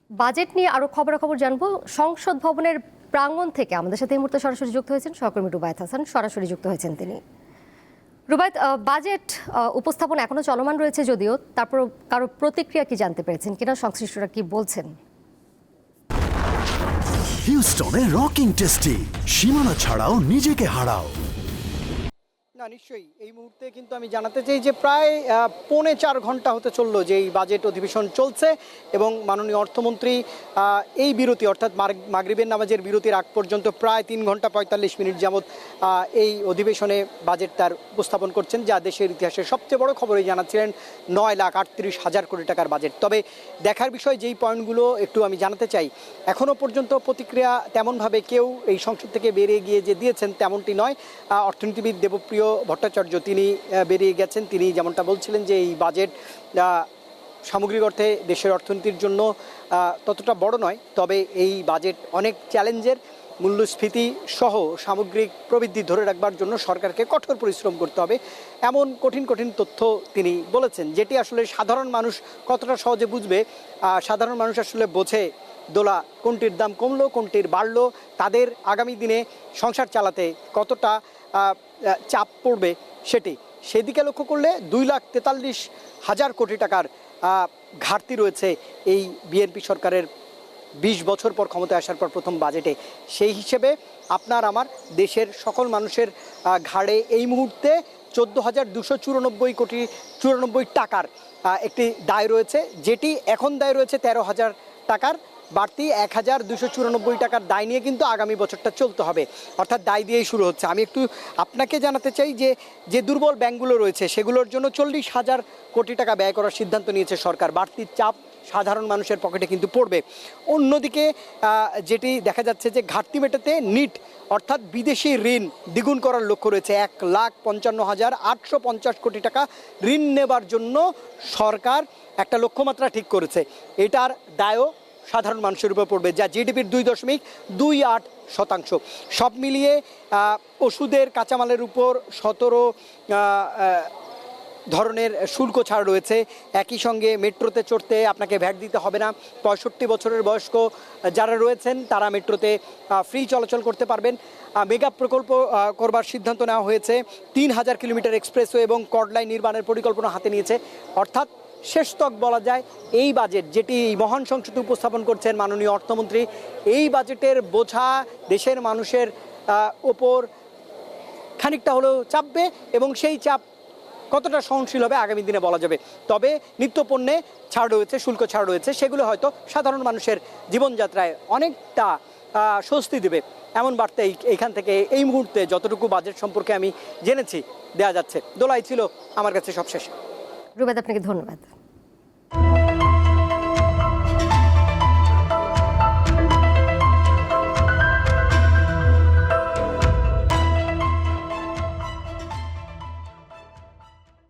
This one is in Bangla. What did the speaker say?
বাজেট নিয়ে আরো খবরাখবর জানবো। সংসদ ভবনের প্রাঙ্গণ থেকে আমাদের সাথে এই মুহূর্তে সরাসরি যুক্ত হয়েছেন সহকর্মী রুবায়েত হাসান। সরাসরি যুক্ত হয়েছেন তিনি। রুবায়েত, বাজেট উপস্থাপন এখনো চলমান রয়েছে যদিও, তারপর কারো প্রতিক্রিয়া কি জানতে পেরেছেন কিনা, সংশ্লিষ্টরা কি বলছেন? হিউস্টনে রকিং টেস্টি, সীমানা ছাড়াও নিজেকে হারাও। না, নিশ্চয়ই এই মুহূর্তে কিন্তু আমি জানাতে চাই যে প্রায় 4.25 ঘন্টা হতে চললো যে এই বাজেট অধিবেশন চলছে এবং মাননীয় অর্থমন্ত্রী এই বিরতি অর্থাৎ মাগরিবের নামাজের বিরতির আগ পর্যন্ত প্রায় 3 ঘন্টা 45 মিনিট যাবৎ এই অধিবেশনে বাজেট তার উপস্থাপন করছেন, যা দেশের ইতিহাসের সবচেয়ে বড় খবরই জানাচ্ছিলেন 9,38,000 কোটি টাকার বাজেট। তবে দেখার বিষয় যেই পয়েন্টগুলো একটু আমি জানাতে চাই, এখনও পর্যন্ত প্রতিক্রিয়া তেমনভাবে কেউ এই সংসদ থেকে বেরিয়ে গিয়ে যে দিয়েছেন তেমনটি নয়। অর্থনীতিবিদ দেবপ্রিয় ভট্টাচার্য তিনি বেরিয়ে গেছেন, তিনি যেমনটা বলছিলেন যে এই বাজেট সামগ্রিক অর্থে দেশের অর্থনীতির জন্য ততটা বড় নয়, তবে এই বাজেট অনেক চ্যালেঞ্জের। মূল্যস্ফীতি সহ সামগ্রিক প্রবৃদ্ধি ধরে রাখবার জন্য সরকারকে কঠোর পরিশ্রম করতে হবে, এমন কঠিন কঠিন তথ্য তিনি বলেছেন, যেটি আসলে সাধারণ মানুষ কতটা সহজে বুঝবে। সাধারণ মানুষ আসলে বোঝে দোলা কোনটির দাম কমলো কোনটির বাড়লো, তাদের আগামী দিনে সংসার চালাতে কতটা চাপ পড়বে সেদিকে লক্ষ্য করলে 2,43,000 কোটি টাকার ঘাটতি রয়েছে এই বিএনপি সরকারের 20 বছর পর ক্ষমতায় আসার পর প্রথম বাজেটে। সেই হিসেবে আপনার আমার দেশের সকল মানুষের ঘাড়ে এই মুহূর্তে 14,294 টাকার একটি দায় রয়েছে, যেটি এখন দায় রয়েছে 13,000 টাকার বাড়তি। 1,294 টাকার দায় নিয়ে কিন্তু আগামী বছরটা চলতে হবে, অর্থাৎ দায় দিয়েই শুরু হচ্ছে। আমি একটু আপনাকে জানাতে চাই যে দুর্বল ব্যাংকগুলো রয়েছে সেগুলোর জন্য 40,000 কোটি টাকা ব্যয় করার সিদ্ধান্ত নিয়েছে সরকার। বাড়তি চাপ সাধারণ মানুষের পকেটে কিন্তু পড়বে। অন্যদিকে যেটি দেখা যাচ্ছে যে ঘাটতি মেটাতে নিট অর্থাৎ বিদেশি ঋণ দ্বিগুণ করার লক্ষ্য রয়েছে। 1,55,850 কোটি টাকা ঋণ নেবার জন্য সরকার একটা লক্ষ্যমাত্রা ঠিক করেছে। এটার দায়ও সাধারণ মানুষের উপর পড়বে, যা জিডিপির 2.28%। সব মিলিয়ে ওষুধের কাঁচামালের উপর 17 ধরনের শুল্ক ছাড় রয়েছে। একই সঙ্গে মেট্রোতে চড়তে আপনাকে ভ্যাট দিতে হবে না। 65 বছরের বয়স্ক যারা রয়েছেন তারা মেট্রোতে ফ্রি চলাচল করতে পারবেন। মেগা প্রকল্প করবার সিদ্ধান্ত নেওয়া হয়েছে। 3,000 কিলোমিটার এক্সপ্রেসওয়ে এবং কর্ড লাইন নির্মাণের পরিকল্পনা হাতে নিয়েছে। অর্থাৎ শেষ তক বলা যায় এই বাজেট যেটি মহান সংসদে উপস্থাপন করছেন মাননীয় অর্থমন্ত্রী, এই বাজেটের বোঝা দেশের মানুষের ওপর খানিকটা হলেও চাপবে এবং সেই চাপ কতটা সহনশীল হবে আগামী দিনে বলা যাবে। তবে নিত্যপণ্যে ছাড় রয়েছে, শুল্ক ছাড় রয়েছে, সেগুলো হয়তো সাধারণ মানুষের জীবনযাত্রায় অনেকটা স্বস্তি দেবে, এমন বার্তা এইখান থেকে এই মুহূর্তে যতটুকু বাজেট সম্পর্কে আমি জেনেছি দেওয়া যাচ্ছে। দোলাই ছিল আমার কাছে সবশেষ। রুবায়েত, আপনাকে ধন্যবাদ।